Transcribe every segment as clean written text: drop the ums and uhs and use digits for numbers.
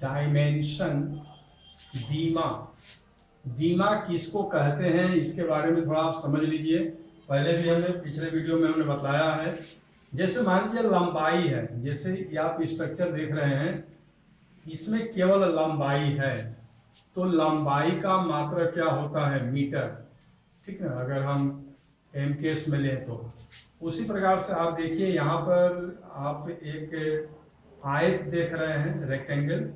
Dimension, बीमा। बीमा किसको कहते हैं इसके बारे में थोड़ा आप समझ लीजिए। पहले भी हमने पिछले वीडियो में हमने बताया है। जैसे मान लीजिए लंबाई है, जैसे ये आप स्ट्रक्चर देख रहे हैं, इसमें केवल लंबाई है, तो लंबाई का मात्रा क्या होता है, मीटर। ठीक है, अगर हम एम केस में लें तो उसी प्रकार से आप देखिए यहाँ पर आप एक आयत देख रहे हैं, रेक्टेंगल।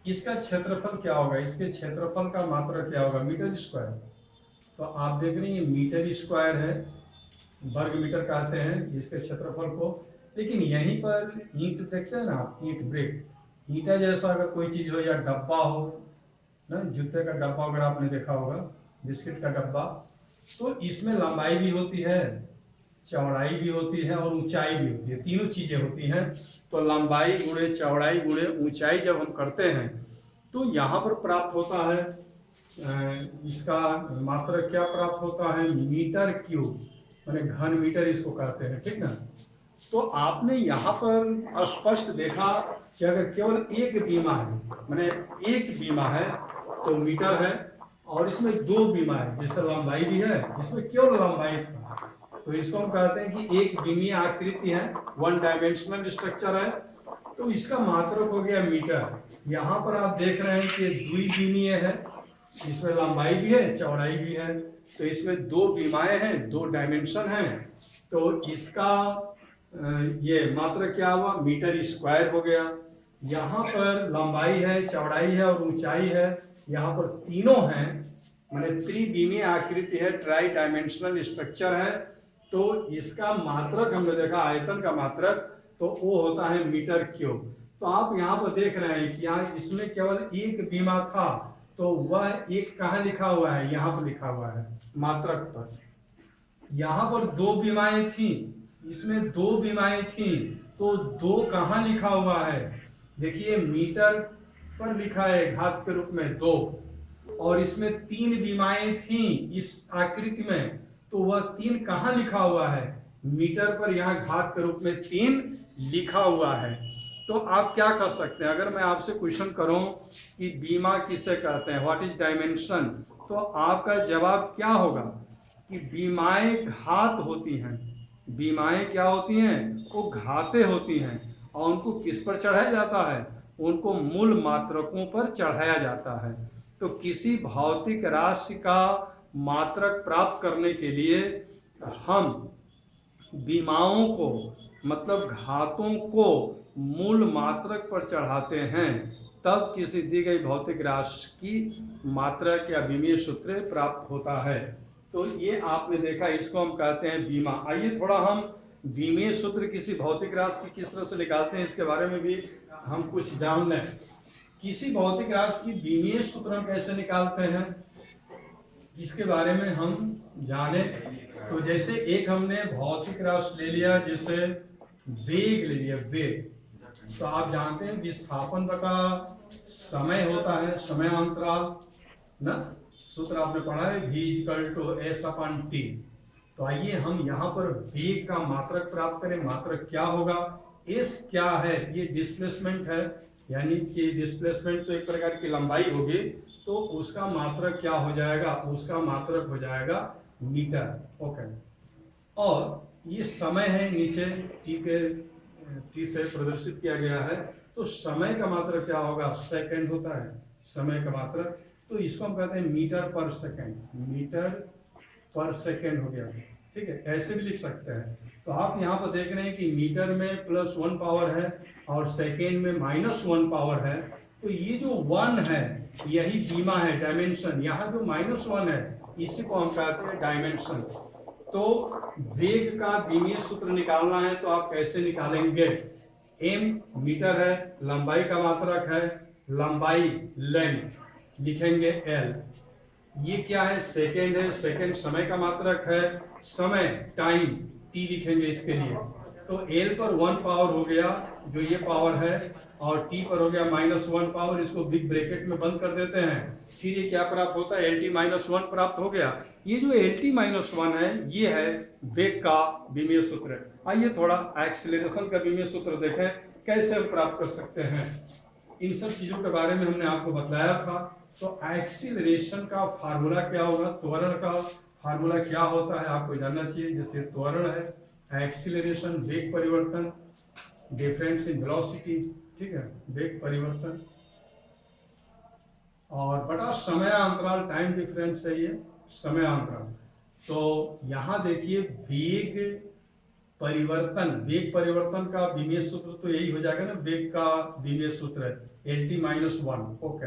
इसका क्षेत्रफल क्या होगा, इसके क्षेत्रफल का मात्रा क्या होगा, मीटर स्क्वायर। तो आप देख रहे हैं ये मीटर स्क्वायर है, वर्ग मीटर कहते हैं इसके क्षेत्रफल को। लेकिन यहीं पर ईंट देखते हैं ना आप, ईंट ब्रेक, ईंटा जैसा अगर कोई चीज हो या डब्बा हो ना, जूते का डब्बा अगर आपने देखा होगा, बिस्किट का डब्बा, तो इसमें लंबाई भी होती है, चौड़ाई भी होती है और ऊंचाई भी होती है, तीनों चीजें होती हैं। तो लंबाई गुणे चौड़ाई गुणे ऊंचाई जब हम करते हैं तो यहाँ पर प्राप्त होता है इसका मात्रा क्या प्राप्त होता है, मीटर क्यूब, माने घन मीटर इसको कहते हैं। ठीक ना, तो आपने यहाँ पर स्पष्ट देखा कि अगर केवल एक बीमा है, माने एक बीमा है तो मीटर है, और इसमें दो बीमा है, जैसे लंबाई भी है, इसमें केवल लंबाई था, तो इसको हम कहते हैं कि एक बीमीय आकृति है, वन डायमेंशनल स्ट्रक्चर है, तो इसका मात्रक हो गया मीटर। यहाँ पर आप देख रहे हैं कि द्विबीमीय है, इसमें लंबाई भी है चौड़ाई भी है, तो इसमें दो बीमाएं हैं, दो डायमेंशन हैं, तो इसका ये मात्रा क्या हुआ, मीटर स्क्वायर हो गया। यहाँ पर लंबाई है, चौड़ाई है और ऊंचाई है, यहाँ पर तीनों हैं, माने त्रिविमीय आकृति है, ट्राई डायमेंशनल स्ट्रक्चर है, तो इसका मात्रक हमने देखा, आयतन का मात्रक, तो वो होता है मीटर क्यूब। तो आप यहाँ पर देख रहे हैं कि यहाँ इसमें केवल एक बीमा था, तो वह एक कहाँ लिखा हुआ है, यहाँ पर लिखा हुआ है मात्रक पर। यहाँ पर दो बीमाएं थी, इसमें दो बीमाएं थी, तो दो कहाँ लिखा हुआ है, देखिए मीटर पर लिखा है घात के रूप में दो, और इसमें तीन बीमाएं थी इस आकृति में, तो वह तीन कहाँ लिखा हुआ है, मीटर पर यहाँ घात के रूप में तीन लिखा हुआ है। तो आप क्या कर सकते हैं, अगर मैं आपसे क्वेश्चन करूं कि बीमा किसे कहते हैं, व्हाट इज डायमेंशन, तो आपका जवाब क्या होगा कि बीमाएं घात होती हैं। बीमाएं क्या होती हैं, वो घाते होती हैं, और उनको किस पर चढ़ाया जाता है, उनको मूल मात्रकों पर चढ़ाया जाता है। तो किसी भौतिक राशि का मात्रक प्राप्त करने के लिए हम बीमाओं को, मतलब घातों को मूल मात्रक पर चढ़ाते हैं, तब किसी दी गई भौतिक राशि की मात्रक या बीमीय सूत्र प्राप्त होता है। तो ये आपने देखा, इसको हम कहते हैं बीमा। आइए थोड़ा हम बीमीय सूत्र किसी भौतिक राशि की किस तरह से निकालते हैं इसके बारे में भी हम कुछ जान लें। किसी भौतिक राशि की बीमीय सूत्र हम कैसे निकालते हैं इसके बारे में हम जाने, तो जैसे एक हमने भौतिक राशि ले लिया, जैसे वेग ले लिया, वेग, तो आप जानते हैं विस्थापन बटा समय होता है, समय अंतराल ना, सूत्र आपने पढ़ा है v=s/t। तो आइए हम यहाँ पर वेग का मात्रक प्राप्त करें। मात्रक क्या होगा, s क्या है, ये डिस्प्लेसमेंट है, यानी कि डिस्प्लेसमेंट तो एक प्रकार की लंबाई होगी, तो उसका मात्रक क्या हो जाएगा, उसका मात्रक हो जाएगा मीटर। ओके, और ये समय है, नीचे टी से प्रदर्शित किया गया है, तो समय का मात्रक क्या होगा, सेकंड होता है समय का मात्रक, तो इसको हम कहते हैं मीटर पर सेकंड, मीटर पर सेकंड हो गया। ठीक है, ऐसे भी लिख सकते हैं। तो आप यहाँ पर देख रहे हैं कि मीटर में +1 पावर है और सेकेंड में -1 पावर है, तो ये जो 1 है यही बीमा है, डायमेंशन। यहाँ जो -1 है इसी को हम कहते हैं डायमेंशन। तो वेग का बीमीय सूत्र निकालना है तो आप कैसे निकालेंगे, m मीटर है, लंबाई का मात्रक है, लंबाई लेंथ लिखेंगे l, ये क्या है, सेकेंड है, सेकेंड समय का मात्रक है, समय टाइम t लिखेंगे इसके लिए। तो l पर 1 पावर हो गया जो ये पावर है, और t पर हो गया -1 पावर, इसको बिग ब्रैकेट में बंद कर देते हैं। फिर ये क्या प्राप्त होता है, LT-1 प्राप्त हो गया। ये जो LT-1 है ये है वेग का बीमीय सूत्र। आइए थोड़ा एक्सीलरेशन का बीमीय सूत्र देखें कैसे हम प्राप्त कर सकते हैं। इन सब चीज़ों के बारे में हमने आपको बताया था। तो एक्सीलरेशन का फार्मूला क्या होगा, त्वरण का फार्मूला क्या होता है आपको जानना चाहिए। जैसे त्वरण है एक्सीलरेशन, वेग परिवर्तन, डिफरेंस इन वेलोसिटी, ठीक है, वेग परिवर्तन, और बड़ा समय अंतराल, टाइम डिफरेंस है ये समय अंतराल। तो यहाँ देखिए वेग परिवर्तन, वेग परिवर्तन का विमीय सूत्र तो यही हो जाएगा ना, वेग का विमीय सूत्र है LT-1। ओके,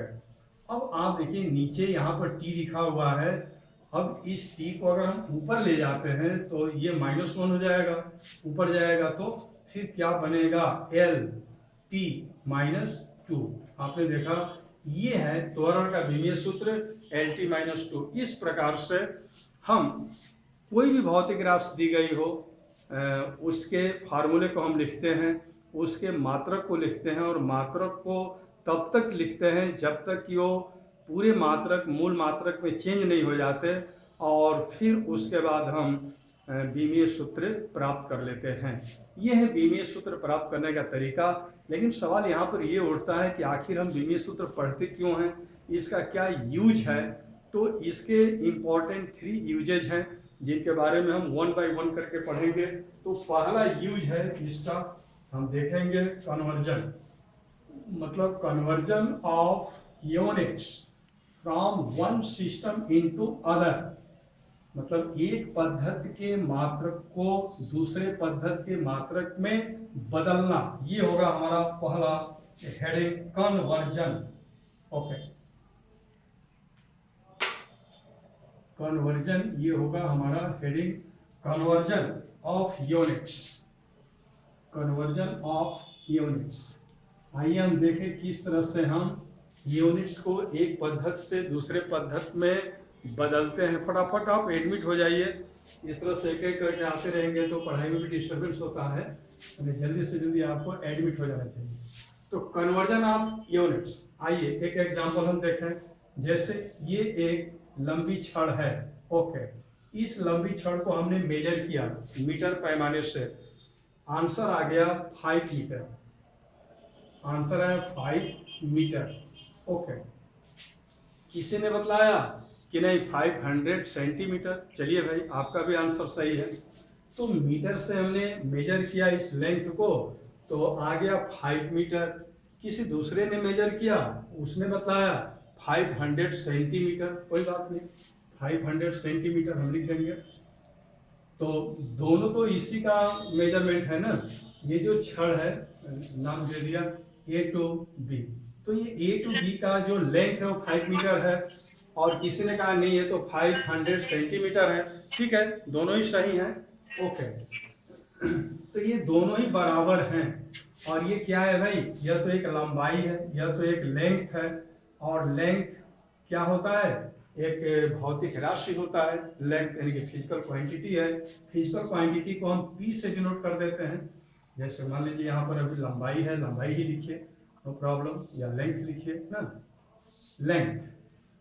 अब आप देखिए नीचे यहाँ पर t लिखा हुआ है। अब इस t को अगर हम ऊपर ले जाते हैं तो ये -1 हो जाएगा, ऊपर जाएगा तो फिर क्या बनेगा, LT-2। आपने देखा ये है त्वरण का विमीय सूत्र LT-2। इस प्रकार से हम कोई भी भौतिक राशि दी गई हो उसके फार्मूले को हम लिखते हैं, उसके मात्रक को लिखते हैं, और मात्रक को तब तक लिखते हैं जब तक कि वो पूरे मात्रक मूल मात्रक में चेंज नहीं हो जाते, और फिर उसके बाद हम विमीय सूत्र प्राप्त कर लेते हैं। ये है विमीय सूत्र प्राप्त करने का तरीका। लेकिन सवाल यहाँ पर ये उठता है कि आखिर हम विमीय सूत्र पढ़ते क्यों हैं, इसका क्या यूज है। तो इसके इम्पॉर्टेंट 3 यूजेज हैं जिनके बारे में हम 1 बाय 1 करके पढ़ेंगे। तो पहला यूज है इसका, हम देखेंगे कन्वर्जन, मतलब conversion of units from one system into other, मतलब एक पद्धति के मात्रक को दूसरे पद्धति के मात्रक में बदलना। ये होगा हमारा पहला हेडिंग, कन्वर्जन। ओके, कन्वर्जन ये होगा हमारा heading, conversion of units, conversion of units. आइए हम देखें किस तरह से हम यूनिट्स को एक पद्धति से दूसरे पद्धति में बदलते हैं। फटाफट आप एडमिट हो जाइए, इस तरह से एक एक करके आते रहेंगे तो पढ़ाई में भी डिस्टर्बेंस होता है, जल्दी से जल्दी आपको एडमिट हो जाना चाहिए। तो कन्वर्जन ऑफ यूनिट्स, आइए एक एग्जांपल हम देखें। जैसे ये एक लंबी छड़ है, ओके, इस लंबी छड़ को हमने मेजर किया मीटर पैमाने से, आंसर आ गया 5 मीटर, आंसर है 5 मीटर। ओके, किसी ने बतलाया कि नहीं 500 सेंटीमीटर, चलिए भाई आपका भी आंसर सही है। तो मीटर से हमने मेजर किया इस लेंथ को, तो आ गया 5 मीटर। किसी दूसरे ने मेजर किया, उसने बताया 500 सेंटीमीटर, कोई बात नहीं 500 सेंटीमीटर हम लिख देंगे। तो दोनों तो इसी का मेजरमेंट है ना, ये जो छड़ है नाम दे दिया A to B, तो ये A to B का जो लेंथ है वो 5 मीटर है, और किसी ने कहा नहीं ये तो 500 सेंटीमीटर है। ठीक है, दोनों ही सही हैं। ओके, तो ये दोनों ही बराबर हैं, और ये क्या है भाई, यह तो एक लंबाई है, यह तो एक लेंथ है, और लेंथ क्या होता है, एक भौतिक राशि होता है। लेंथ यानी कि फिजिकल क्वांटिटी है। फिजिकल क्वांटिटी को हम P से डिनोट कर देते हैं। जैसे मान लीजिए यहाँ पर अभी लंबाई है, लंबाई ही लिखिए, नो प्रॉब्लम, या लेंथ लिखिए ना, लेंथ।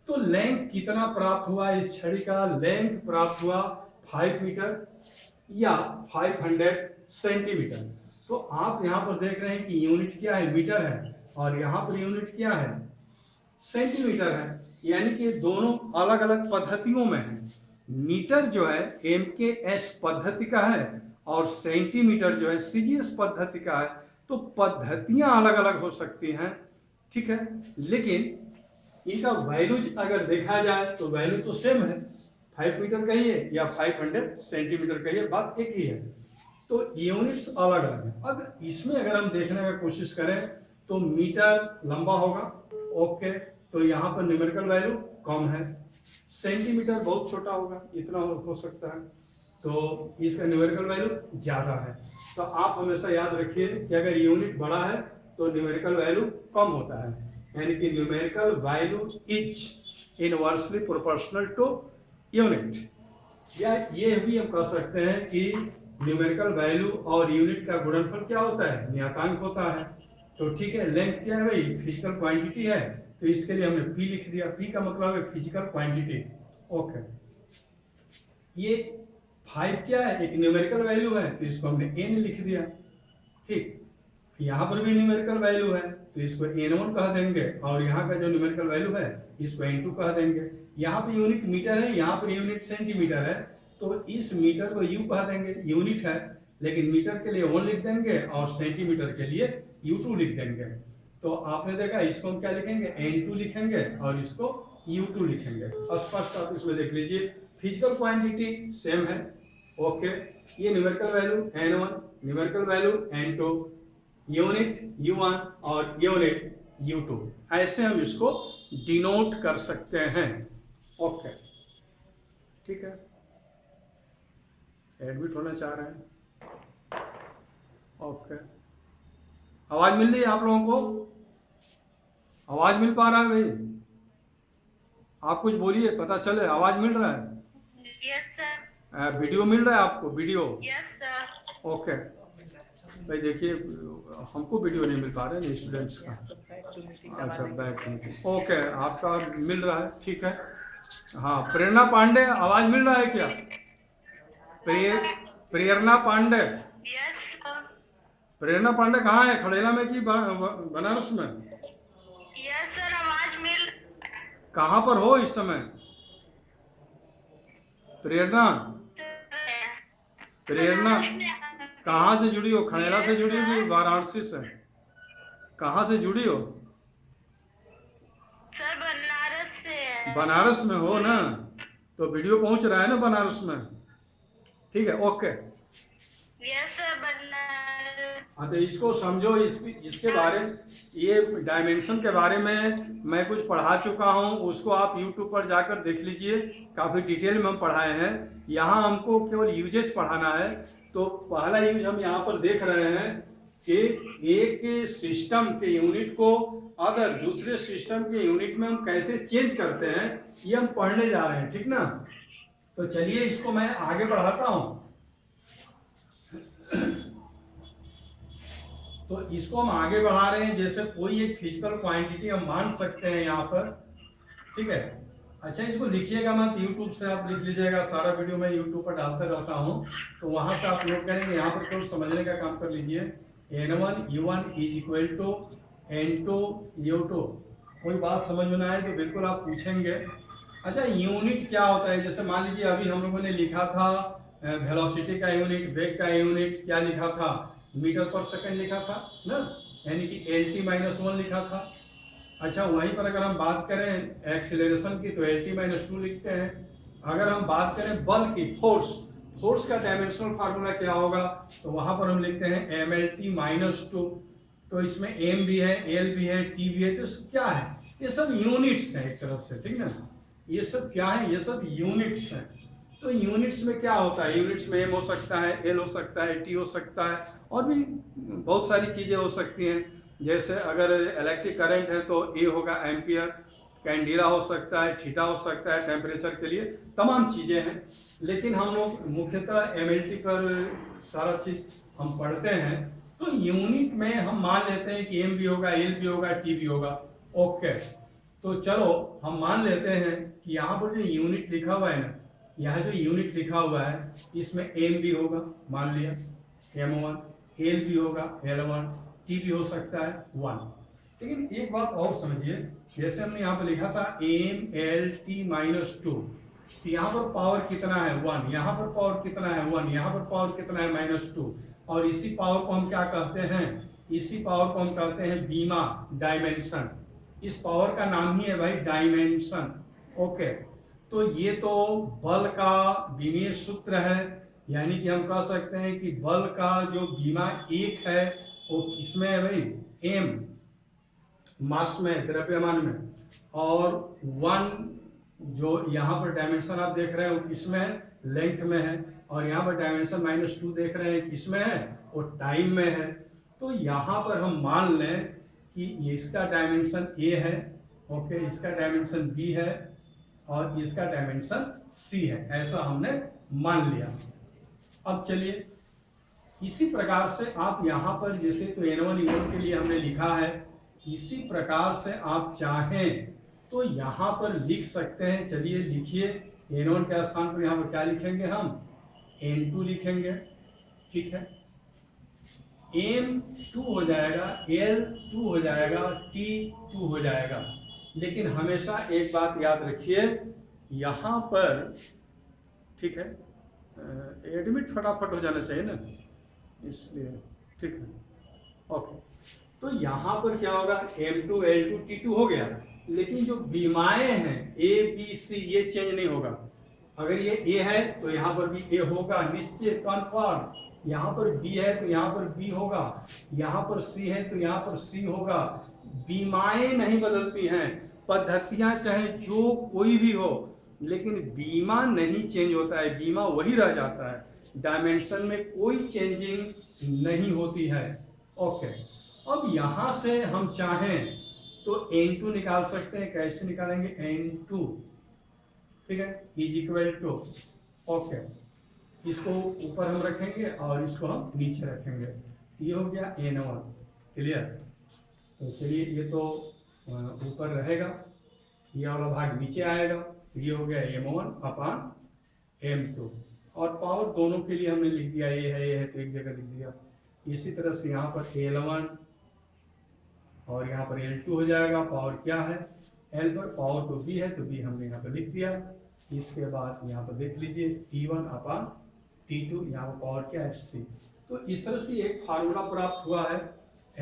तो लेंथ कितना प्राप्त हुआ इस छड़ी का, लेंथ प्राप्त हुआ 5 मीटर या 500 सेंटीमीटर। तो आप यहाँ पर देख रहे हैं कि यूनिट क्या है, मीटर है, और यहाँ पर यूनिट क्या है, सेंटीमीटर है। यानी कि दोनों अलग अलग पद्धतियों में है। मीटर जो है MKS पद्धति का है, और सेंटीमीटर जो है CGS पद्धति का है। तो पद्धतियां अलग अलग हो सकती हैं, ठीक है, लेकिन इनका वैल्यूज अगर देखा जाए तो वैल्यू तो सेम है, 5 मीटर कहिए या 500 सेंटीमीटर कहिए, बात एक ही है। तो यूनिट्स अलग अलग है। अब इसमें अगर हम देखने की कोशिश करें तो मीटर लंबा होगा, ओके, तो यहाँ पर न्यूमेरिकल वैल्यू कम है। सेंटीमीटर बहुत छोटा होगा, इतना हो सकता है, तो इसका न्यूमेरिकल वैल्यू ज्यादा है। तो आप हमेशा याद रखिए कि अगर यूनिट बड़ा है तो न्यूमेरिकल वैल्यू कम होता है, यानी कि numerical value is inversely proportional to unit. या ये भी हम कह सकते हैं कि न्यूमेरिकल वैल्यू और यूनिट का गुणनफल क्या होता है, नियतांक होता है। तो ठीक है, लेंथ क्या है भाई, फिजिकल क्वांटिटी है, तो इसके लिए हमने P लिख दिया। P का मतलब है फिजिकल क्वांटिटी। ओके, ये 5 क्या है, एक न्यूमेरिकल वैल्यू है, तो इसको हमने N लिख दिया। ठीक, यहाँ पर भी न्यूमेरिकल वैल्यू है तो इसको n1 कह देंगे, और यहाँ का जो न्यूमेरिकल वैल्यू है इसको n2 कह देंगे। यहाँ पे यूनिट मीटर है, यहाँ पर यूनिट सेंटीमीटर है, तो इस मीटर को U कह देंगे, यूनिट है, लेकिन मीटर के लिए 1 लिख देंगे और सेंटीमीटर के लिए U2 लिख देंगे। तो आपने देखा इसको हम क्या लिखेंगे, n2 लिखेंगे और इसको U2 लिखेंगे। स्पष्ट आप इसमें देख लीजिए, फिजिकल क्वांटिटी सेम है, ओके। ये numerical value n1, numerical value n2, unit U1 और यूनिट U2, ऐसे हम इसको डिनोट कर सकते हैं, ओके, ठीक है। एडमिट होना चाह रहे हैं, ओके। आवाज मिल रही है आप लोगों को? आवाज मिल पा रहा है भाई? आप कुछ बोलिए, पता चले आवाज मिल रहा है? Yes sir. वीडियो मिल रहा है आपको? वीडियो? Yes sir. ओके भाई, देखिए हमको वीडियो नहीं मिल पा रहा है स्टूडेंट्स का। अच्छा, बैक, ओके, आपका मिल रहा है, ठीक है। हाँ, प्रेरणा पांडे, आवाज मिल रहा है क्या? प्रेरणा पांडे? Yes sir. प्रेरणा पांडे कहाँ है, खड़ेला में कि बनारस में? यस सर, आवाज मिल। कहाँ पर हो इस समय प्रेरणा? प्रेरणा कहाँ से जुड़ी हो, खड़ेला से जुड़ी हो कि वाराणसी से? कहाँ से जुड़ी हो? सर बनारस से। बनारस में हो ना, तो वीडियो पहुंच रहा है ना बनारस में, ठीक है, ओके। Yes sir, Banaras. हाँ, तो इसको समझो, इसके बारे, ये डायमेंशन के बारे में मैं कुछ पढ़ा चुका हूँ, उसको आप YouTube पर जाकर देख लीजिए, काफ़ी डिटेल में हम पढ़ाए हैं। यहाँ हमको केवल यूजेज पढ़ाना है, तो पहला यूज हम यहाँ पर देख रहे हैं कि एक सिस्टम के यूनिट को अगर दूसरे सिस्टम के यूनिट में हम कैसे चेंज करते हैं, ये हम पढ़ने जा रहे हैं, ठीक ना। तो चलिए इसको मैं आगे बढ़ाता हूँ। तो इसको हम आगे बढ़ा रहे हैं, जैसे कोई एक फिजिकल क्वांटिटी हम मान सकते हैं यहाँ पर, ठीक है। अच्छा, इसको लिखिएगा मत, YouTube से आप लिख लीजिएगा, सारा वीडियो मैं YouTube पर डालते रहता हूँ, तो वहां से आप नोट करेंगे। यहाँ पर केवल समझने का काम कर लीजिए, n1 u1 is equal to n2 u2। कोई बात समझ में ना आए तो बिल्कुल आप पूछेंगे। अच्छा, यूनिट क्या होता है, जैसे मान लीजिए अभी हम लोगों ने लिखा था वेलोसिटी का यूनिट, वेग का यूनिट क्या लिखा था, मीटर पर सेकंड लिखा था ना, यानी कि LT-1 लिखा था। अच्छा, वहीं पर अगर हम बात करें एक्सीलरेशन की तो LT-2 लिखते हैं। अगर हम बात करें बल की, फोर्स का डायमेंशनल फार्मूला क्या होगा, तो वहां पर हम लिखते हैं MLT-2। तो इसमें M भी है, L भी है, T भी है, तो क्या है, ये सब यूनिट्स हैं एक तरह से, ठीक ना। ये सब क्या है, ये सब यूनिट्स हैं। तो यूनिट्स में क्या होता है, यूनिट्स में M हो सकता है, L हो सकता है, T हो सकता है, और भी बहुत सारी चीजें हो सकती हैं। जैसे अगर इलेक्ट्रिक करंट है तो A होगा एम्पियर, कैंडिला हो सकता है, थीटा हो सकता है, टेम्परेचर के लिए तमाम चीजें हैं। लेकिन हम लोग मुख्यतः MLT पर सारा चीज हम पढ़ते हैं। तो यूनिट में हम मान लेते हैं कि M भी होगा, L भी होगा, T भी होगा, ओके। तो चलो हम मान लेते हैं कि यहाँ पर जो यूनिट लिखा हुआ है ना, यहाँ जो यूनिट लिखा हुआ है इसमें M भी होगा, मान लिया M1, L भी होगा L1, T भी हो सकता है 1। लेकिन एक बात और समझिए, जैसे हमने यहाँ पर लिखा था MLT-2, तो यहाँ पर पावर कितना है 1, यहाँ पर पावर कितना है 1, यहाँ पर पावर कितना है -2, और इसी पावर को हम क्या कहते हैं, इसी पावर को हम कहते हैं बीमा, डायमेंशन। इस पावर का नाम ही है भाई डायमेंशन, ओके। तो ये तो बल का विमीय सूत्र है, यानी कि हम कह सकते हैं कि बल का जो बीमा 1 है वो किसमें है भाई, M, मास में, द्रव्यमान में, और 1 जो यहाँ पर डायमेंशन आप देख रहे हैं वो किसमें है, लेंथ में है, और यहाँ पर डायमेंशन -2 देख रहे हैं किसमें है, वो टाइम में है। तो यहाँ पर हम मान लें कि इसका डायमेंशन A है, ओके, इसका डायमेंशन B है, और इसका डायमेंशन C है, ऐसा हमने मान लिया। अब चलिए इसी प्रकार से आप यहाँ पर जैसे तो N1 U1 के लिए हमने लिखा है, इसी प्रकार से आप चाहें तो यहाँ पर लिख सकते हैं। चलिए लिखिए, N1 के स्थान पर यहाँ पर क्या लिखेंगे, हम N2 लिखेंगे, ठीक है। M2 हो जाएगा, L2 हो जाएगा, T2 हो जाएगा। लेकिन हमेशा एक बात याद रखिए, यहाँ पर ठीक है, एडमिट फटाफट हो जाना चाहिए ना, इसलिए ठीक है, ओके। तो यहाँ पर क्या होगा, M2 L2 T2 हो गया, लेकिन जो बीमाएं हैं ABC ये चेंज नहीं होगा। अगर ये A है तो यहाँ पर भी A होगा, निश्चित, कन्फर्म। यहाँ पर B है तो यहाँ पर B होगा, यहाँ पर C है तो यहाँ पर C होगा। बीमाएं नहीं बदलती हैं, पद्धतियां चाहे जो कोई भी हो, लेकिन बीमा नहीं चेंज होता है, बीमा वही रह जाता है, डायमेंशन में कोई चेंजिंग नहीं होती है। ओके, अब यहां से हम चाहें तो N2 निकाल सकते हैं। कैसे निकालेंगे, N2 ठीक है इज इक्वल टू, ओके, इसको ऊपर हम रखेंगे और इसको हम नीचे रखेंगे। ये हो गया N1, क्लियर। तो चलिए ये तो ऊपर रहेगा, ये वाला भाग नीचे आएगा। ये हो गया M1 अपान M2, और पावर दोनों के लिए हमने लिख दिया, ये है तो एक जगह लिख दिया। इसी तरह से यहाँ पर L1 और यहाँ पर L2 हो जाएगा। पावर क्या है, L पर पावर तो B है तो B हमने यहाँ पर लिख दिया। इसके बाद यहाँ पर देख लीजिए T1 अपान T2, यहाँ पर पावर क्या है, C। तो इस तरह से एक फार्मूला प्राप्त हुआ है,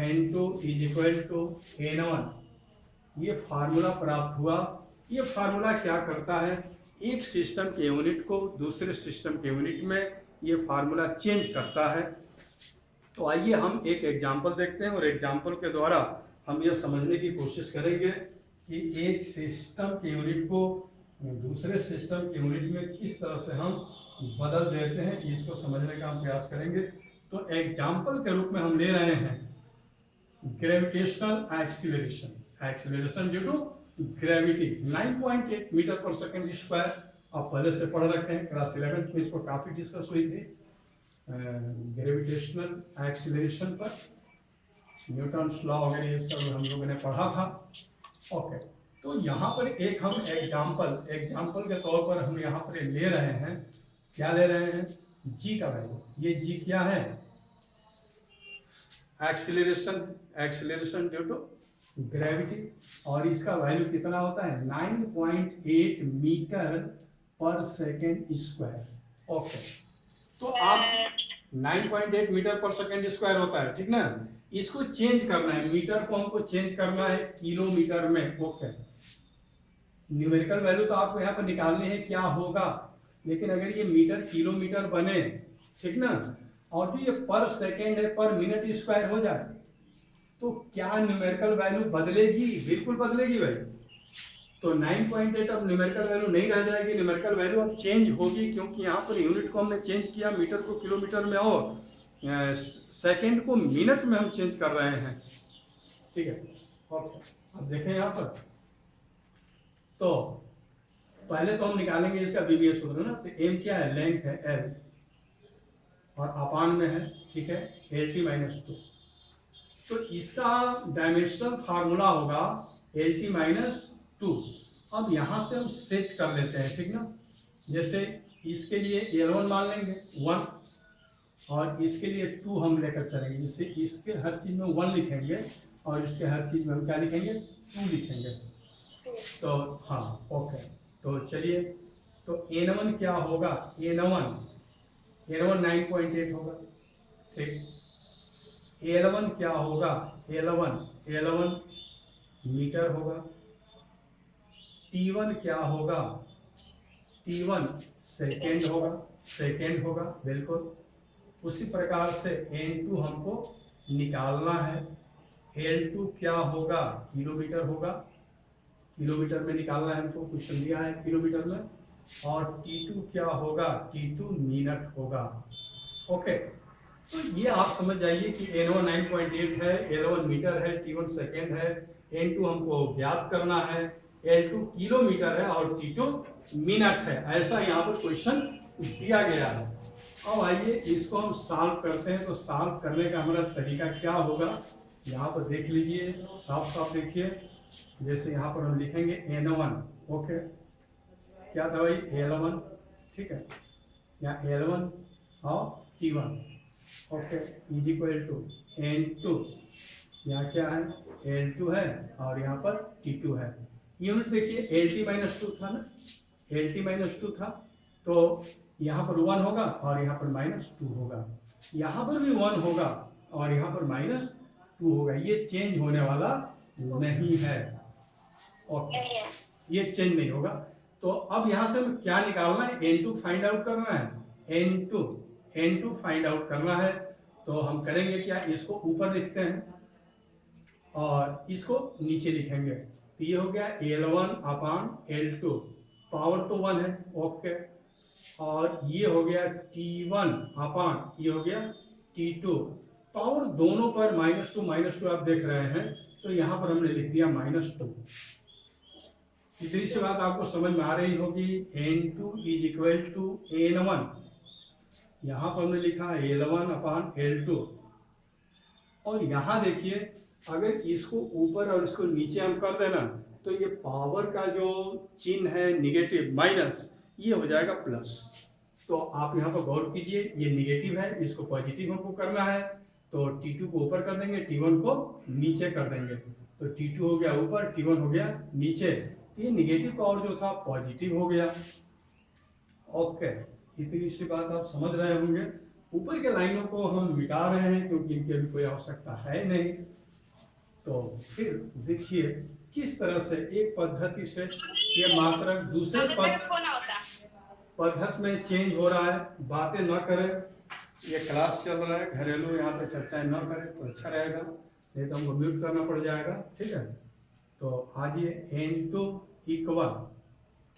N2 is equal to N1। ये फार्मूला प्राप्त हुआ। ये फार्मूला क्या करता है, एक सिस्टम के यूनिट को दूसरे सिस्टम के यूनिट में ये फार्मूला चेंज करता है। तो आइए हम एक एग्जाम्पल देखते हैं, और एग्जाम्पल के द्वारा हम यह समझने की कोशिश करेंगे कि एक सिस्टम के यूनिट को दूसरे सिस्टम के यूनिट में किस तरह से हम बदल देते हैं, इसको समझने का हम प्रयास करेंगे। तो एग्जाम्पल के रूप में हम ले रहे हैं gravitational acceleration, acceleration due to gravity 9.8 metre पर सेकंड स्क्वायर। आप पहले से पढ़ रखे हैं, क्लास 11 में इसको काफी डिस्कस हुई थी, ग्रेविटेशनल एक्सीलरेशन पर न्यूटन्स लॉ वगैरह ये सब हम लोगों ने पढ़ा था। ओके, तो यहाँ पर एक हम एग्जाम्पल के तौर पर हम यहाँ पर ले रहे हैं, क्या ले रहे हैं, जी का वैल्यू। ये जी क्या है, एक्सीलरेशन ड्यू टू ग्रेविटी, और इसका वैल्यू कितना होता है, 9.8 मीटर पर सेकेंड स्क्वायर। ओके, तो आप 9.8 मीटर पर सेकेंड स्क्वायर होता है, ठीक ना। इसको चेंज करना है, मीटर को हमको चेंज करना है किलोमीटर में। ओके, न्यूमेरिकल वैल्यू तो आपको यहाँ पर निकालनी है क्या होगा, लेकिन अगर ये मीटर किलोमीटर बने, ठीक ना, और जो ये पर सेकेंड है पर मिनट स्क्वायर हो जाए, तो क्या न्यूमेरिकल वैल्यू बदलेगी, बिल्कुल बदलेगी भाई। तो 9.8 अब न्यूमेरिकल वैल्यू नहीं रह जाएगी, न्यूमेरिकल वैल्यू अब चेंज होगी, क्योंकि यहाँ पर यूनिट को हमने चेंज किया, मीटर को किलोमीटर में और सेकेंड को मिनट में हम चेंज कर रहे हैं, ठीक है। ओके, अब देखें यहाँ पर, तो पहले तो हम निकालेंगे इसका बीबीए सूत्र ना। तो एम क्या है, लेंथ है एल, और अपान में है, ठीक है, LT-2। तो इसका डायमेंशनल फार्मूला होगा LT-2। अब यहाँ से हम सेट कर लेते हैं, ठीक ना। जैसे इसके लिए L1 मान लेंगे 1, और इसके लिए 2 हम लेकर चलेंगे। जैसे इसके हर चीज में 1 लिखेंगे और इसके हर चीज में हम क्या लिखेंगे, 2 लिखेंगे। तो हाँ, ओके, तो चलिए, तो N1 क्या होगा, N1 9.8 होगा, ठीक। L1 क्या होगा, L1 मीटर होगा। T1 क्या होगा, T1 सेकेंड होगा, बिल्कुल। उसी प्रकार से N2 हमको निकालना है। L2 क्या होगा, किलोमीटर होगा, किलोमीटर में निकालना है हमको, क्वेश्चन दिया है किलोमीटर में। और T2 क्या होगा, T2 मिनट होगा। ओके, तो ये आप समझ जाइए कि N1 9.8 है, L1 मीटर है, T1 सेकेंड है, N2 हमको ज्ञात करना है, L2 किलोमीटर है और T2 मिनट है। ऐसा यहाँ पर क्वेश्चन दिया गया है। अब आइए इसको हम सॉल्व करते हैं। तो सॉल्व करने का हमारा तरीका क्या होगा, यहाँ पर देख लीजिए, साफ साफ देखिए। जैसे यहाँ पर हम लिखेंगे N1, ओके, क्या था भाई, L1, ठीक है, या L1 और T1। Okay, is equal to N2, यहाँ क्या है L2 है और यहाँ पर T2 है। यूनिट देखिए LT-2 था ना, LT-2 था, तो यहाँ पर 1 होगा और यहाँ पर -2 होगा, यहाँ पर भी 1 होगा और यहाँ पर -2 होगा। ये चेंज होने वाला नहीं है। ओके, ये चेंज नहीं होगा। तो अब यहाँ से हमें क्या निकालना है, N2 फाइंड आउट करना है। N2 फाइंड आउट करना है, तो हम करेंगे क्या, इसको ऊपर लिखते हैं और इसको नीचे लिखेंगे। तो ये हो गया L1/L2, पावर तो 1 है। ओके, और ये हो गया T1 ये हो गया T2, पावर दोनों पर -2 आप देख रहे हैं, तो यहाँ पर हमने लिख दिया -2। इतनी सी बात आपको समझ में आ रही होगी। N2 is equal to N1, यहाँ पर हमने लिखा L1/L2, और यहाँ देखिए अगर इसको ऊपर और इसको नीचे हम कर देना तो ये पावर का जो चिन्ह है निगेटिव माइनस, ये हो जाएगा प्लस। तो आप यहाँ पर गौर कीजिए, ये निगेटिव है, इसको पॉजिटिव हमको करना है, तो T2 को ऊपर कर देंगे, T1 को नीचे कर देंगे। तो T2 हो गया ऊपर, T1 हो गया नीचे, तो ये निगेटिव पावर जो था पॉजिटिव हो गया। ओके, इतनी सी बात आप समझ रहे होंगे। ऊपर के लाइनों को हम मिटा रहे हैं क्योंकि इनकी अभी कोई आवश्यकता है नहीं। तो फिर देखिए किस तरह से एक पद्धति से ये मात्रक दूसरे पद्धति में चेंज हो रहा है। बातें न करें, ये क्लास चल रहा है, घरेलू यहाँ पे चर्चाएं न करें तो अच्छा रहेगा, नहीं तो हमको म्यूट करना पड़ जाएगा। ठीक है, तो आज ये N2 इक्वल,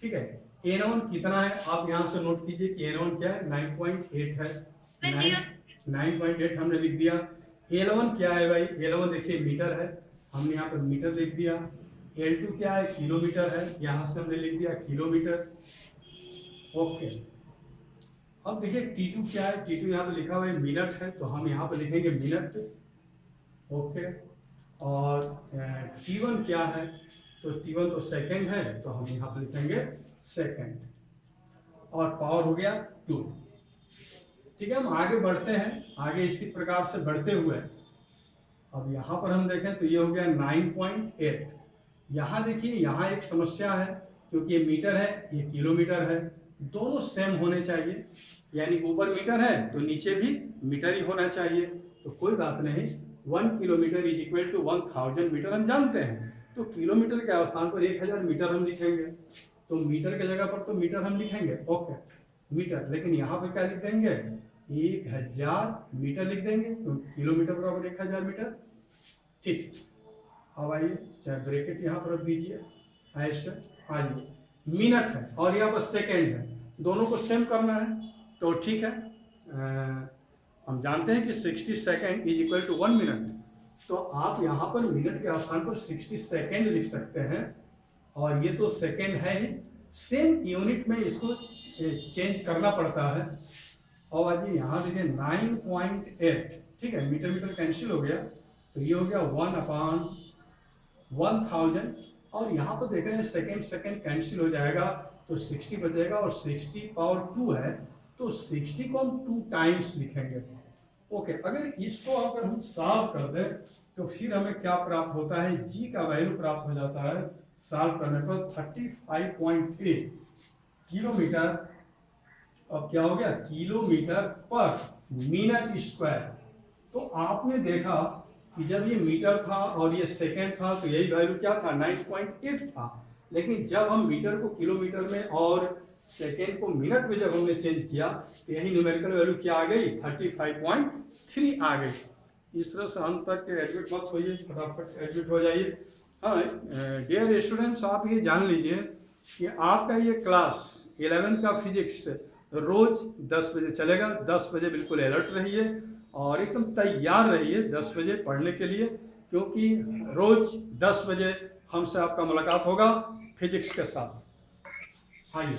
ठीक है, N1 कितना है आप यहाँ से नोट कीजिए कि N1 क्या है, 9.8 है। 9.8 हमने लिख दिया। L1 क्या है भाई, L1 देखिए मीटर है, हमने यहाँ पर मीटर लिख दिया। L2 क्या है, किलोमीटर है, यहाँ से हमने लिख दिया किलोमीटर। ओके, अब देखिए T2 क्या है, T2 यहाँ पे लिखा हुआ है मिनट है, तो हम यहाँ पर लिखेंगे मिनट। ओके, और T1 क्या है, तो T1 तो सेकंड है, तो हम यहाँ पर लिखेंगे सेकंड, और पावर हो गया 2। ठीक है, हम आगे बढ़ते हैं, आगे इसी प्रकार से बढ़ते हुए अब यहाँ पर हम देखें तो ये हो गया 9.8। यहाँ देखिए यहाँ एक समस्या है, क्योंकि ये मीटर है, ये किलोमीटर है, दोनों सेम होने चाहिए, यानी ऊपर मीटर है तो नीचे भी मीटर ही होना चाहिए। तो कोई बात नहीं, 1 kilometre is equal to 1000 metre हम जानते हैं, तो किलोमीटर के स्थान पर 1000 मीटर हम लिखेंगे, तो मीटर के जगह पर तो मीटर हम लिखेंगे। ओके, मीटर, लेकिन यहाँ पर क्या लिख देंगे, 1000 मीटर लिख देंगे, तो किलोमीटर बराबर 1000 मीटर। ठीक, अब आइए, चाहे ब्रैकेट यहाँ पर रख दीजिए, ऐसे आइए, मिनट है और यहाँ पर सेकेंड है, दोनों को सेम करना है, तो ठीक है। हम जानते हैं कि 60 second is equal to 1 minute, तो आप यहाँ पर मिनट के स्थान पर 60 सेकेंड लिख सकते हैं, और ये तो सेकेंड है ही, सेम यूनिट में इसको चेंज करना पड़ता है। और आज यहाँ देखिए 9.8, ठीक है, मीटर मीटर कैंसिल हो गया, तो ये हो गया 1/1000, और यहाँ पर देख रहे हैं सेकेंड सेकेंड कैंसिल हो जाएगा, तो 60 बचेगा, और 60 पावर 2 है, तो 60 को हम 2 टाइम्स लिखेंगे। ओके, अगर इसको अगर हम सॉल्व कर दें तो फिर हमें क्या प्राप्त होता है, जी का वैल्यू प्राप्त हो जाता है सॉल्व करने पर 35.3 किलोमीटर। अब क्या हो गया, किलोमीटर पर मिनट स्क्वायर। तो आपने देखा कि जब ये मीटर था और ये सेकेंड था तो यही वैल्यू क्या था, 9.8 था, लेकिन जब हम मीटर को किलोमीटर में और सेकेंड को मिनट में जब हमने चेंज किया तो यही न्यूमेरिकल वैल्यू क्या आ गई, 35.3 आ गई। इस तरह से अंत तक एडमिट मत होइए, फटाफट एडमिट हो जाइए। हाँ डियर स्टूडेंट्स, आप ये जान लीजिए कि आपका ये क्लास 11 का फिजिक्स रोज 10 बजे चलेगा। 10 बजे बिल्कुल अलर्ट रहिए और एकदम तैयार रहिए 10 बजे पढ़ने के लिए, क्योंकि रोज 10 बजे हमसे आपका मुलाकात होगा फिजिक्स के साथ। हाँ जी,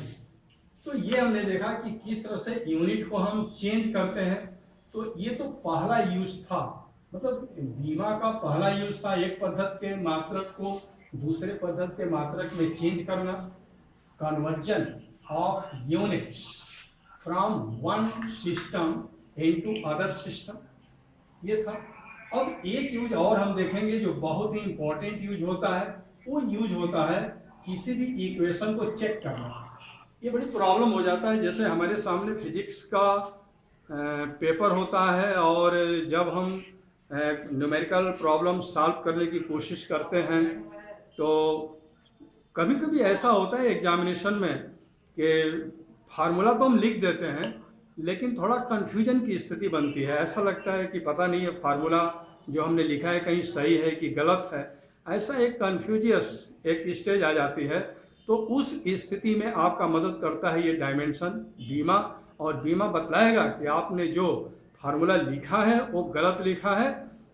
तो ये हमने देखा कि किस तरह से यूनिट को हम चेंज करते हैं। तो ये तो पहला यूज था, मतलब बीमा का पहला यूज था, एक पद्धति के मात्रक को दूसरे पद्धति के मात्रक में चेंज करना, conversion of units from one system into other system, ये था। अब एक यूज और हम देखेंगे जो बहुत ही इंपॉर्टेंट यूज होता है, वो यूज होता है किसी भी इक्वेशन को चेक करना। ये बड़ी प्रॉब्लम हो जाता है, जैसे हमारे सामने फिजिक्स का पेपर होता है और जब हम न्यूमेरिकल प्रॉब्लम सॉल्व करने की कोशिश करते हैं तो कभी कभी ऐसा होता है एग्जामिनेशन में कि फार्मूला तो हम लिख देते हैं लेकिन थोड़ा कन्फ्यूजन की स्थिति बनती है, ऐसा लगता है कि पता नहीं है फार्मूला जो हमने लिखा है कहीं सही है कि गलत है, ऐसा एक कन्फ्यूजियस एक स्टेज आ जाती है। तो उस स्थिति में आपका मदद करता है ये डायमेंशन बीमा, और बीमा बतलाएगा कि आपने जो फार्मूला लिखा है वो गलत लिखा है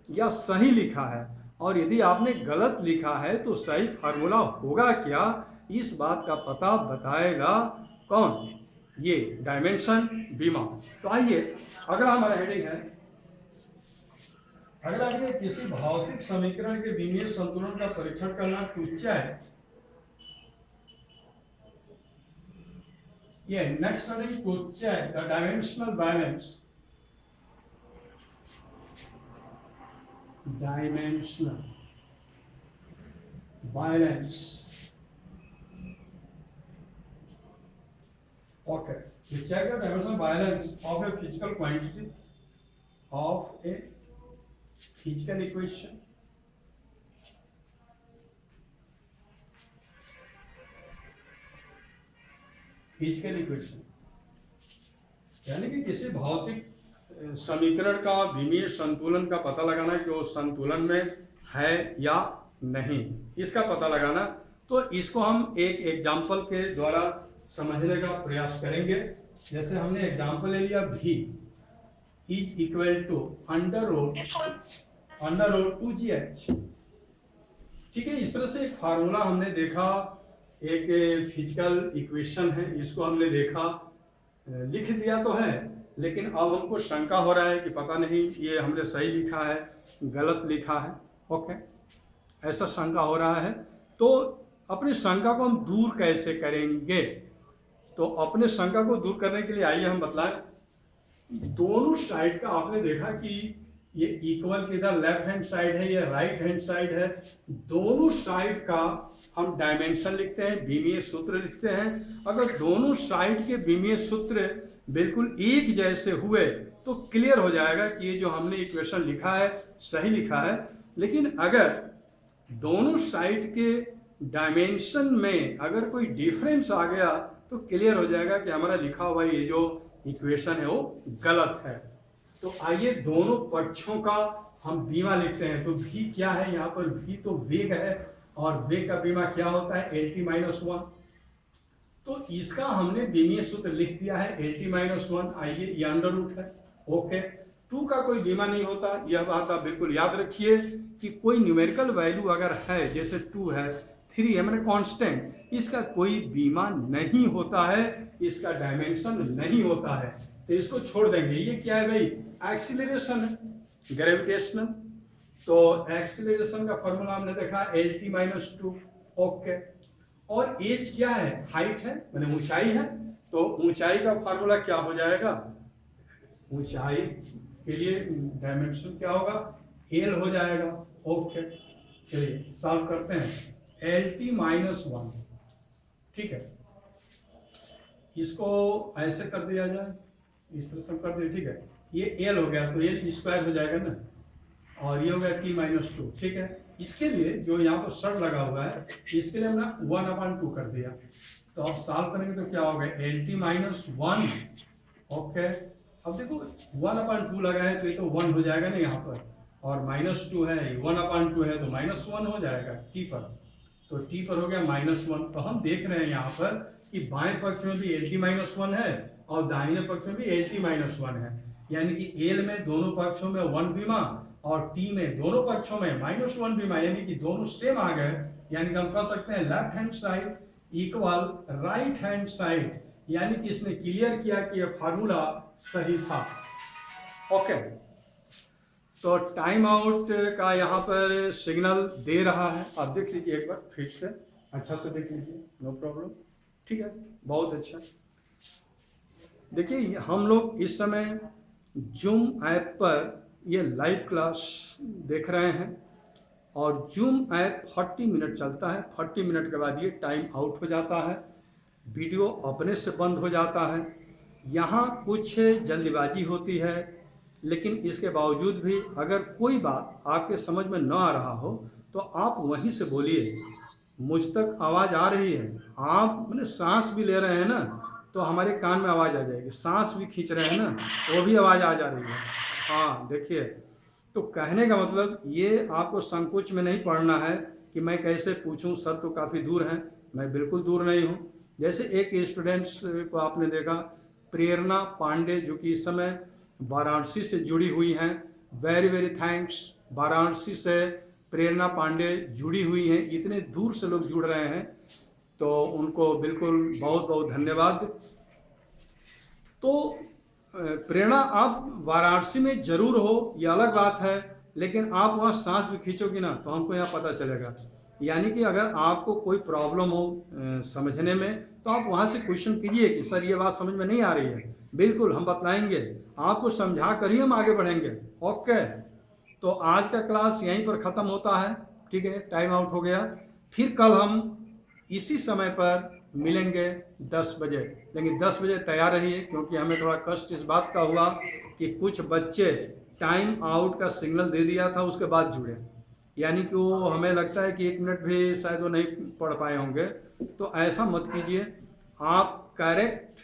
या सही लिखा है, और यदि आपने गलत लिखा है तो सही फार्मूला होगा क्या, इस बात का पता बताएगा कौन, ये डायमेंशन बीमा। तो आइए अगला हमारा हेडिंग है, अगला है किसी भौतिक समीकरण के विमीय संतुलन का परीक्षण करना टू चेक। ये next heading to check the dimensional balance, dimensional balance. Okay, we check the dimensional balance of a physical quantity, of a physical equation. Physical equation यानी कि किसी भौतिक समीकरण का विमीय संतुलन का पता लगाना कि वो संतुलन में है या नहीं, इसका पता लगाना। तो इसको हम एक एग्जाम्पल के द्वारा समझने का प्रयास करेंगे। जैसे हमने एग्जाम्पल ले लिया, v is equal to under root 2gh। ठीक है, इस तरह से एक फार्मूला हमने देखा, एक फिजिकल इक्वेशन है, इसको हमने देखा, लिख दिया तो है, लेकिन अब हमको शंका हो रहा है कि पता नहीं ये हमने सही लिखा है गलत लिखा है। ओके, ऐसा शंका हो रहा है। तो अपनी शंका को हम दूर कैसे करेंगे? तो अपने शंका को दूर करने के लिए आइए हम बतलाएं, दोनों साइड का आपने देखा कि ये इक्वल किधर लेफ्ट हैंड साइड है, ये राइट हैंड साइड है, दोनों साइड का हम डायमेंशन लिखते हैं, विमीय सूत्र लिखते हैं। अगर दोनों साइड के विमीय सूत्र बिल्कुल एक जैसे हुए तो क्लियर हो जाएगा कि ये जो हमने इक्वेशन लिखा है सही लिखा है। लेकिन अगर दोनों साइड के डायमेंशन में अगर कोई डिफरेंस आ गया तो क्लियर हो जाएगा कि हमारा लिखा हुआ ये जो इक्वेशन है वो गलत है। तो आइए दोनों पक्षों का हम बीमा लिखते हैं। तो v क्या है यहाँ पर? v तो वेग है, और वेग का बीमा क्या होता है? LT-1। तो इसका हमने विमीय सूत्र लिख दिया है LT-1। आइए ये अंडर रूट है। ओके, 2 का कोई बीमा नहीं होता, यह बात आप बिल्कुल याद रखिए कि कोई न्यूमेरिकल वैल्यू अगर है, जैसे 2 है, 3 है, मैंने कांस्टेंट, इसका कोई बीमा नहीं होता है, इसका डायमेंशन नहीं होता है, तो इसको छोड़ देंगे। ये क्या है भाई? एक्सीलरेशन है, ग्रेविटेशनल। तो एक्सीलरेशन का फॉर्मूला हमने देखा LT-2। ओके, और एज क्या है? हाइट है, मैंने ऊंचाई है, तो ऊंचाई का फॉर्मूला क्या हो जाएगा? ऊंचाई के लिए डायमेंशन क्या होगा? L हो जाएगा। ओके, चलिए सॉल्व करते हैं। LT-1, ठीक है, इसको ऐसे कर दिया जाए, इस तरह से कर दिया, ठीक है, ये L हो गया तो L स्क्वायर हो जाएगा ना, और ये हो गया T-2। ठीक है, इसके लिए जो यहाँ पर शर्ट लगा हुआ है, इसके लिए हमने 1/2 कर दिया। तो अब सॉल्व करेंगे तो क्या होगा? LT-1। ओके, अब देखो 1/2 लगा है तो ये तो 1 हो जाएगा ना यहाँ पर, और -2 है, 1/2 है तो -1 हो जाएगा t पर। तो t पर हो गया -1। तो हम देख रहे हैं यहाँ पर कि बाएं पक्ष में भी LT-1 है और दाहिने पक्ष में भी LT-1 है, यानी कि L में दोनों पक्षों में 1 बीमा और T में दोनों पक्षों में -1 बीमा, यानी कि दोनों सेम आ गए। यानी कि हम कह सकते हैं left hand side equal right hand side, यानी कि इसने क्लियर किया कि यह फार्मूला सही था। ओके, तो टाइम आउट का यहाँ पर सिग्नल दे रहा है, आप देख लीजिए एक बार फिर से, अच्छा से देख लीजिए, नो प्रॉब्लम। ठीक है, बहुत अच्छा। देखिए हम लोग इस समय जूम ऐप पर ये लाइव क्लास देख रहे हैं और जूम ऐप 40 मिनट चलता है। 40 मिनट के बाद ये टाइम आउट हो जाता है, वीडियो अपने से बंद हो जाता है। यहाँ कुछ जल्दीबाजी होती है, लेकिन इसके बावजूद भी अगर कोई बात आपके समझ में न आ रहा हो तो आप वहीं से बोलिए। मुझ तक आवाज़ आ रही है, आप मैंने सांस भी ले रहे हैं ना तो हमारे कान में आवाज़ आ जाएगी, सांस भी खींच रहे हैं ना वो भी आवाज़ आ जा रही है। हाँ देखिए, तो कहने का मतलब ये आपको संकोच में नहीं पड़ना है कि मैं कैसे पूछूं, सर तो काफ़ी दूर हैं। मैं बिल्कुल दूर नहीं हूं। जैसे एक स्टूडेंट्स को आपने देखा, प्रेरणा पांडे, जो कि इस समय वाराणसी से जुड़ी हुई हैं। Very very thanks. वाराणसी से प्रेरणा पांडे जुड़ी हुई हैं, इतने दूर से लोग जुड़ रहे हैं तो उनको बिल्कुल बहुत बहुत धन्यवाद। तो प्रेरणा, आप वाराणसी में जरूर हो, ये अलग बात है, लेकिन आप वहाँ सांस भी खींचोगी ना तो हमको यहाँ पता चलेगा। यानी कि अगर आपको कोई प्रॉब्लम हो समझने में तो आप वहाँ से क्वेश्चन कीजिए कि सर ये बात समझ में नहीं आ रही है, बिल्कुल हम बतलाएंगे, आपको समझा कर ही हम आगे बढ़ेंगे। ओके, तो आज का क्लास यहीं पर ख़त्म होता है। ठीक है, टाइम आउट हो गया। फिर कल हम इसी समय पर मिलेंगे 10 बजे, लेकिन 10 बजे तैयार रहिए, क्योंकि हमें थोड़ा कष्ट इस बात का हुआ कि कुछ बच्चे टाइम आउट का सिग्नल दे दिया था उसके बाद जुड़े, यानी कि वो हमें लगता है कि 1 मिनट भी शायद वो नहीं पढ़ पाए होंगे। तो ऐसा मत कीजिए, आप करेक्ट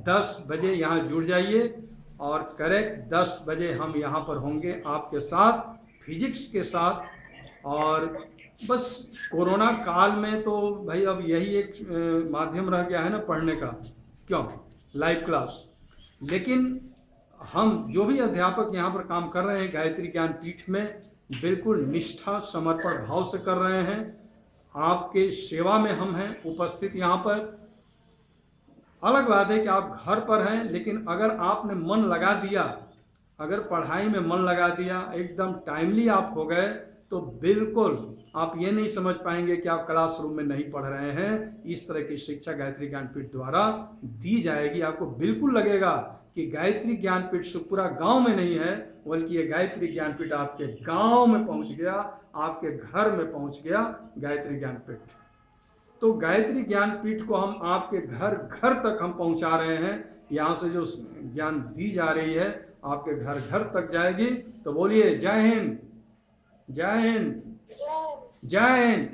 10 बजे यहाँ जुड़ जाइए और करेक्ट 10 बजे हम यहाँ पर होंगे आपके साथ, फिजिक्स के साथ। और बस कोरोना काल में तो भाई अब यही एक माध्यम रह गया है ना पढ़ने का, क्यों, लाइव क्लास। लेकिन हम जो भी अध्यापक यहाँ पर काम कर रहे हैं गायत्री ज्ञान पीठ में, बिल्कुल निष्ठा समर्पण भाव से कर रहे हैं। आपके सेवा में हम हैं उपस्थित यहाँ पर। अलग बात है कि आप घर पर हैं, लेकिन अगर आपने मन लगा दिया, अगर पढ़ाई में मन लगा दिया, एकदम टाइमली आप हो गए, तो बिल्कुल आप ये नहीं समझ पाएंगे कि आप क्लासरूम में नहीं पढ़ रहे हैं। इस तरह की शिक्षा गायत्री ज्ञानपीठ द्वारा दी जाएगी। आपको बिल्कुल लगेगा कि गायत्री ज्ञानपीठ सुखपुरा गांव में नहीं है, बल्कि ये गायत्री ज्ञानपीठ आपके गांव में पहुंच गया, आपके घर में पहुंच गया गायत्री ज्ञानपीठ। तो गायत्री ज्ञानपीठ को हम आपके घर घर तक हम पहुंचा रहे हैं। यहाँ से जो ज्ञान दी जा रही है आपके घर घर तक जाएगी। तो बोलिए जय हिंद, जय हिंद, जय Hind.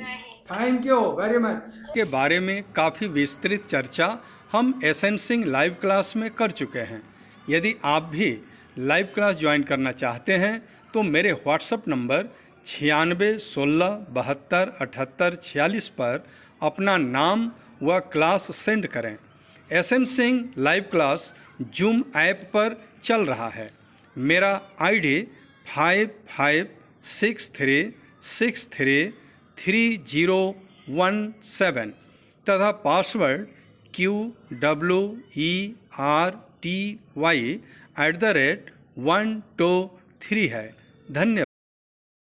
Thank you very much. के बारे में काफ़ी विस्तृत चर्चा हम SN सिंह लाइव क्लास में कर चुके हैं। यदि आप भी लाइव क्लास ज्वाइन करना चाहते हैं तो मेरे व्हाट्सएप नंबर 96 16 72 78 46 पर अपना नाम व क्लास सेंड करें। SN Singh live class zoom app पर चल रहा है। मेरा ID 5563633017 तथा पासवर्ड QWERTY @123 है। धन्यवाद।